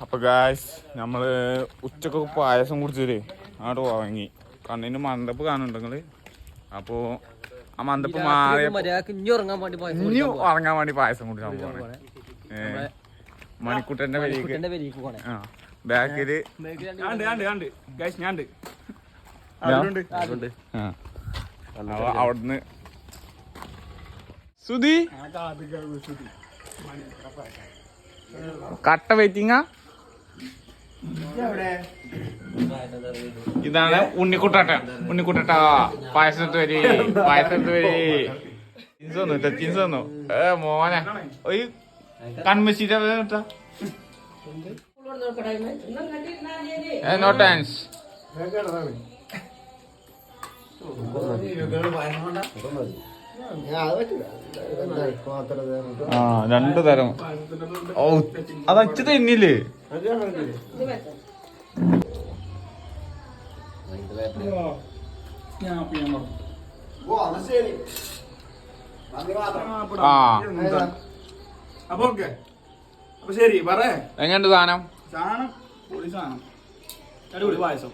അപ്പൊ ഗായ്സ് നമ്മള് ഉച്ചക്കൊക്കെ പായസം കുടിച്ചിട്ട് അങ്ങോട്ട് വാങ്ങി. കണ്ണിന് മന്ദപ്പ് കാണുന്നുണ്ടെങ്കില് അപ്പോ ആ മന്ദപ്പ് മാറി ഇനി ഉറങ്ങാൻ വേണ്ടി പായസം കുടിക്കാൻ പോവാണ്. മണിക്കുട്ടന്റെ പേരിക്ക് ആ ബാക്കില് അവിടുന്ന് സുധി കട്ട വെയിറ്റിങ്ങ. ഇതാണ് ഉണ്ണിക്കുട്ട പായസത്ത് വരി ചിൻസ് വന്നു മോനെ ഒരു കൺമശീര നോ താങ്ക്സ്. ആ 2 തരം. ഓ അത് അച്ഛ തന്നില്ലേ? അപ്പൊ ശരി പറ. എങ്ങനെയുണ്ട് സാധനം? സാധനം പൊളി സാധനം. അടിപൊളി പായസം.